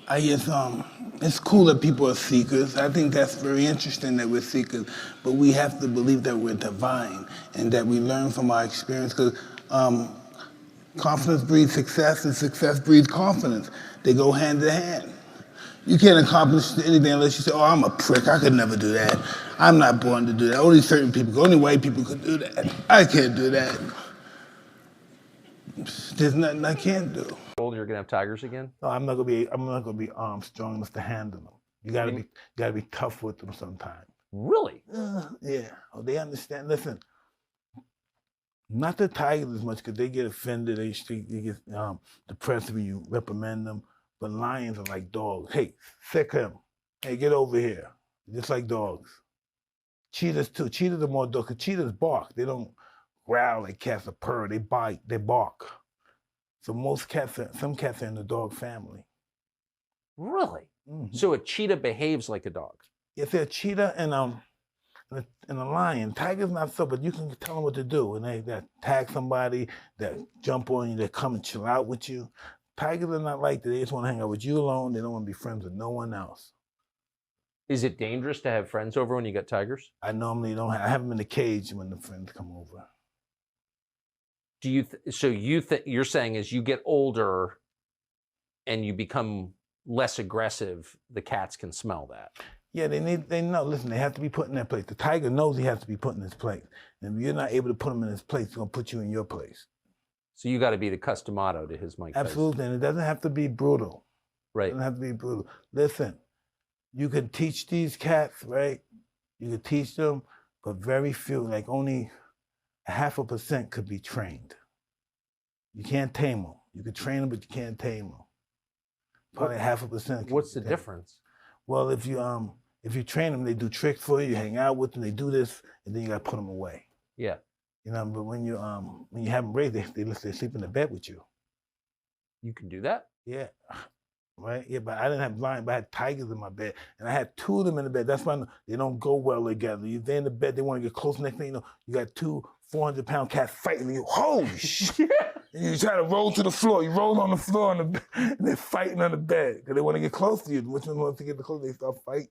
I guess it's cool that people are seekers. I think that's very interesting that we're seekers, but we have to believe that we're divine and that we learn from our experience because confidence breeds success and success breeds confidence. They go hand in hand. You can't accomplish anything unless you say, oh, I'm a prick, I could never do that. I'm not born to do that. Only certain people, only white people could do that. I can't do that. There's nothing I can't do. Old, you're gonna have tigers again? No, I'm not gonna be strong enough to handle them. You gotta be tough with them sometimes. Really? Yeah. Oh, they understand. Listen, not the tigers as much because they get offended. They get depressed when you reprimand them. But lions are like dogs. Hey, sick him. Hey, get over here. Just like dogs. Cheetahs too. Cheetahs are more dogs. Cause cheetahs bark. They don't growl like cats or purr. They bite. They bark. So some cats are in the dog family. Really? Mm-hmm. So a cheetah behaves like a dog? Yes, they're a cheetah and a lion. Tigers not so, but you can tell them what to do. And they attack somebody, that jump on you, they come and chill out with you. Tigers are not like that. They just want to hang out with you alone. They don't want to be friends with no one else. Is it dangerous to have friends over when you got tigers? I normally don't I have them in the cage when the friends come over. Do you? You're saying as you get older, and you become less aggressive, the cats can smell that. Yeah, they know. Listen, they have to be put in their place. The tiger knows he has to be put in his place. And if you're not able to put him in his place, he's gonna put you in your place. So you got to be the customato to his Mike Tyson. Absolutely, and it doesn't have to be brutal. Right. It doesn't have to be brutal. Listen, you can teach these cats, right? You can teach them, but very few, like only 0.5% could be trained. You can't tame them. You can train them, but you can't tame them. Probably 0.5%. What's the difference? Well, if you train them, they do tricks for you. You hang out with them, they do this, and then you got to put them away. Yeah. You know, but when you have them raised, they sleep in the bed with you. You can do that? Yeah. Right? Yeah, but I didn't have lions, but I had tigers in my bed. And I had 2 of them in the bed. That's why they don't go well together. They're in the bed, they want to get close. Next thing you know, you got 2 400-pound cats fighting. And you, holy shit. And you try to roll to the floor. You roll on the floor and they're fighting on the bed because they want to get close to you. Which one wants to get close? They start fighting.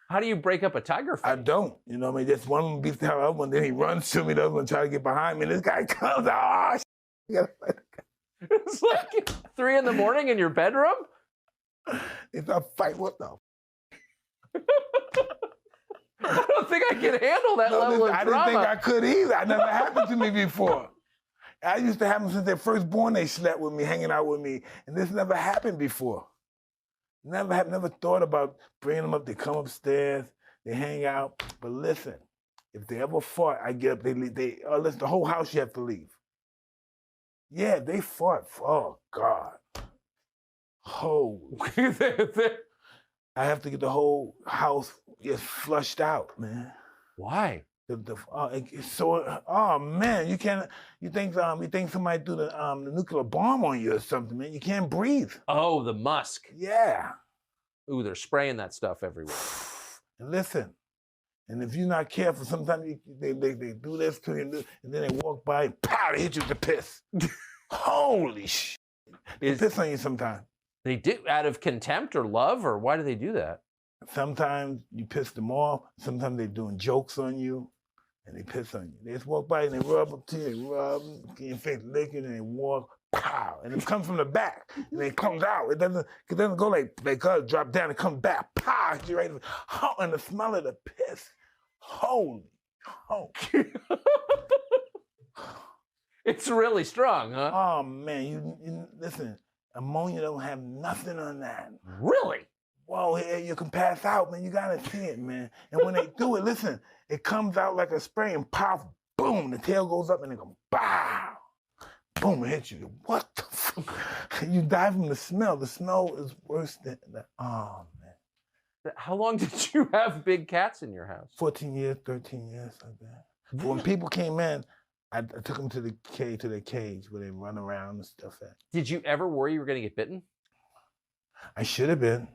How do you break up a tiger fight? I don't. You know what I mean? Just one of them beats the other one, then he runs to me, the other one try to get behind me, and this guy comes out. Oh, it's like 3 a.m. in your bedroom? It's a fight. What the? I don't think I can handle that level of I drama. didn't think I could either. It never happened to me before. I used to have them since they're first born. They slept with me, hanging out with me, and this never happened before. Never thought about bringing them up. They come upstairs, they hang out. But listen, if they ever fought, I get up. They leave. Listen, the whole house you have to leave. Yeah, they fought. Oh God. Holy. I have to get the whole house just flushed out, man. Why? Oh man, you can't. You think somebody threw the nuclear bomb on you or something, man? You can't breathe. Oh, the musk. Yeah. Ooh, they're spraying that stuff everywhere. And listen, and if you're not careful, sometimes they do this to you, and then they walk by and pow, they hit you with the piss. Holy shit! They piss on you sometimes. They do out of contempt or love, or why do they do that? Sometimes you piss them off. Sometimes they're doing jokes on you. And they piss on you. They just walk by and they rub up to you, they rub, get your face licking, and they walk, pow, and it comes from the back, and it comes out. It doesn't go like drop down, it comes back, pow, hit you right, and the smell of the piss, holy. It's really strong, huh? Oh man, you listen, ammonia don't have nothing on that. Really? Whoa, you can pass out, man. You gotta see it, man. And when they do it, listen, it comes out like a spray and pop, boom, the tail goes up and they go, bow, boom, it hits you. What the fuck? You die from the smell. The smell is worse than that. Oh, man. How long did you have big cats in your house? 14 years, 13 years, like that. But when people came in, I took them to their cage where they run around and stuff. Did you ever worry you were going to get bitten? I should have been.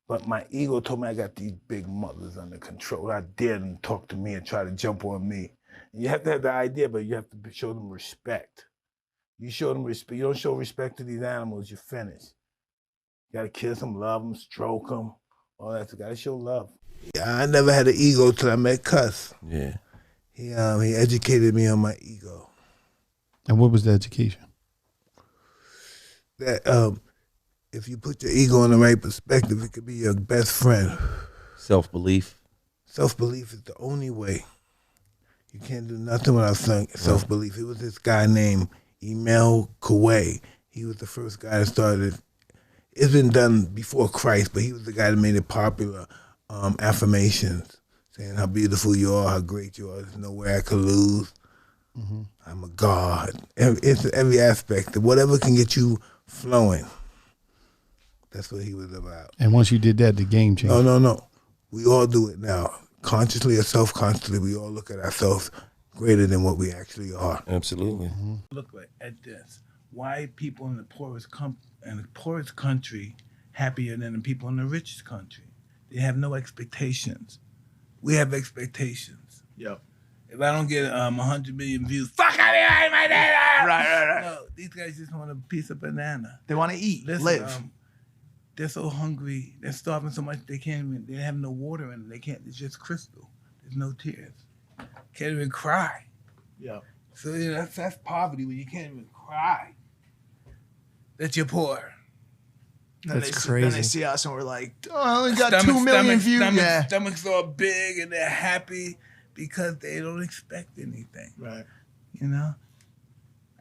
But my ego told me I got these big mothers under control. I dared them to talk to me and try to jump on me. And you have to have the idea, but you have to show them respect. You show them respect. You don't show respect to these animals, you're finished. You gotta kiss them, love them, stroke them, all that. You gotta show love. Yeah, I never had an ego till I met Cuss. Yeah. He educated me on my ego. And what was the education? That if you put your ego in the right perspective, it could be your best friend. Self-belief. Self-belief is the only way. You can't do nothing without self-belief. It was this guy named Emil Coué. He was the first guy that started. It's been done before Christ, but he was the guy that made it popular. Affirmations, saying how beautiful you are, how great you are. There's no way I could lose. Mm-hmm. I'm a god. It's every aspect. Whatever can get you flowing. That's what he was about. And once you did that, the game changed. No. We all do it now. Consciously or self-consciously, we all look at ourselves greater than what we actually are. Absolutely. Mm-hmm. Look at this. Why people in the poorest country happier than the people in the richest country? They have no expectations. We have expectations. Yep. If I don't get 100 million views, fuck out of here, my dad. Right. No, these guys just want a piece of banana. They want to eat, Listen, live. They're so hungry. They're starving so much they can't even. They have no water in them. They can't. It's just crystal. There's no tears. Can't even cry. Yep. So that's poverty when you can't even cry. That you're poor. Then That's Then they crazy. see us and we're like, oh, I only got 2 million views. Yeah. Stomachs are big and they're happy because they don't expect anything. Right. You know,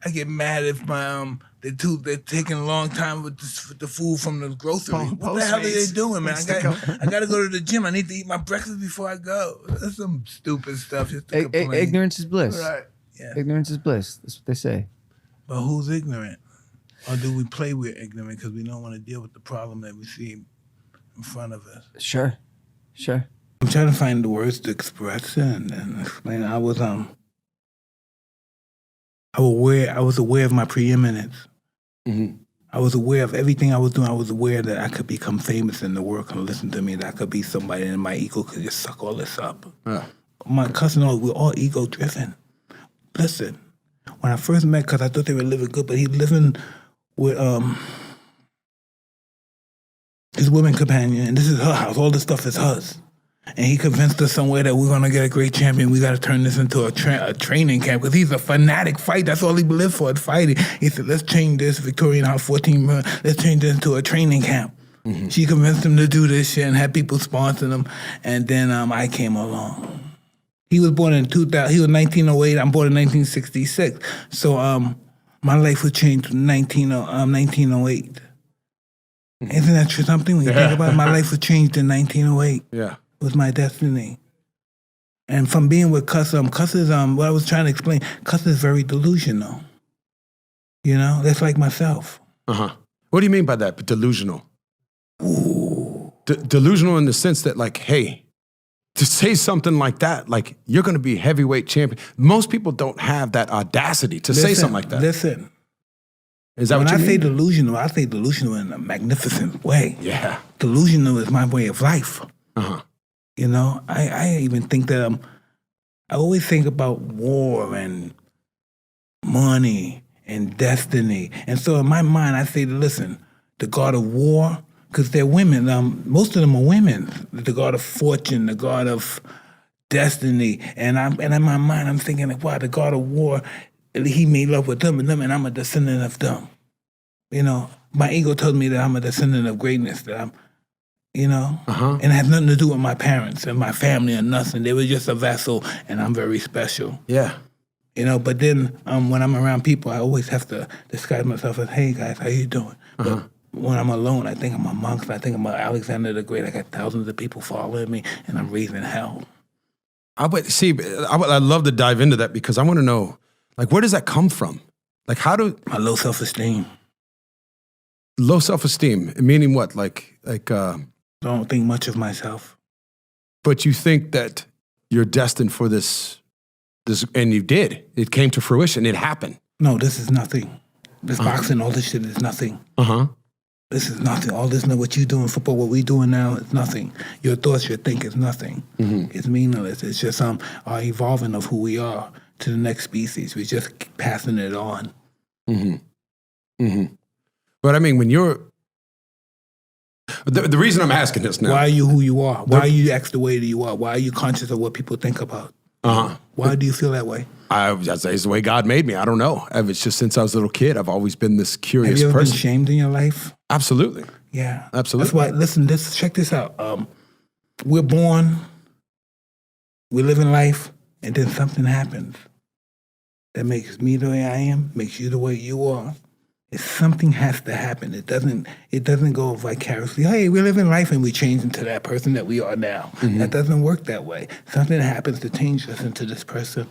I get mad if my they're taking a long time with the food from the grocery. What the hell are they Postmates. doing, man? Instacart. I got to go to the gym. I need to eat my breakfast before I go. That's some stupid stuff. Just to complain. Ignorance is bliss. Right. Yeah. Ignorance is bliss. That's what they say. But who's ignorant? Or do we play we're ignorant because we don't want to deal with the problem that we see in front of us? Sure. I'm trying to find the words to express it and explain. I was aware of my preeminence. Mm-hmm. I was aware of everything I was doing. I was aware that I could become famous and the world could listen to me, that I could be somebody and my ego could just suck all this up. Yeah. My cousin, we're all ego driven. Listen, when I first met Cuz, I thought they were living good, but he's living with his woman companion, and this is her house. All this stuff is hers. And he convinced us somewhere that we're going to get a great champion. We got to turn this into a training camp because he's a fanatic fight. That's all he lived for, fighting. He said, let's change this Victorian House 14, let's change this into a training camp. Mm-hmm. She convinced him to do this shit and had people sponsor him. And then I came along. He was born in 2000. He was 1908. I'm born in 1966. So my life was changed in 1908. Isn't that true? Something when you think about it, my life was changed in 1908. Yeah. It was my destiny. And from being with Cuss, Cuss is what I was trying to explain. Cuss is very delusional. You know, that's like myself. Uh-huh. What do you mean by that? Delusional? Ooh. Delusional in the sense that, like, hey, to say something like that, like, you're going to be heavyweight champion. Most people don't have that audacity to say something like that. Listen. Is that when what you I mean? I say delusional in a magnificent way. Yeah. Delusional is my way of life. Uh-huh. You know, I even think that I always think about war and money and destiny. And so in my mind, I say, listen, the god of war, because they're women. Most of them are women. The god of fortune, the god of destiny. And in my mind, I'm thinking, like, wow, the god of war, he made love with them, and I'm a descendant of them. You know, my ego tells me that I'm a descendant of greatness, that I'm, you know? And it has nothing to do with my parents and my family or nothing. They were just a vessel, and I'm very special. Yeah. You know, but then when I'm around people, I always have to disguise myself as, hey, guys, how you doing? But when I'm alone, I think I'm a monk. I think I'm Alexander the Great. I got thousands of people following me, and I'm raising hell. I would love to dive into that because I want to know, like, where does that come from? Like, how do... My low self-esteem. Low self-esteem, meaning what? Don't think much of myself. But you think that you're destined for this, and you did. It came to fruition. It happened. No, this is nothing. This boxing, all this shit is nothing. This is nothing. All this, what you do in football, what we doing now is nothing. Your thoughts, your think is nothing. It's meaningless. It's just our evolving of who we are to the next species. We're just passing it on. But I mean, when you're The reason I'm asking this now. Why are you who you are? Why are you act the way that you are? Why are you conscious of what people think about? Why do you feel that way? It's the way God made me. I don't know. It's just since I was a little kid, I've always been this curious Have you ever person. been shamed in your life? Absolutely. Yeah. Absolutely. That's why, listen, check this out. We're born, we live in life, and then something happens that makes me the way I am, makes you the way you are. If something has to happen, it doesn't go vicariously. Hey, we live in life and we change into that person that we are now. That doesn't work that way. Something happens to change us into this person.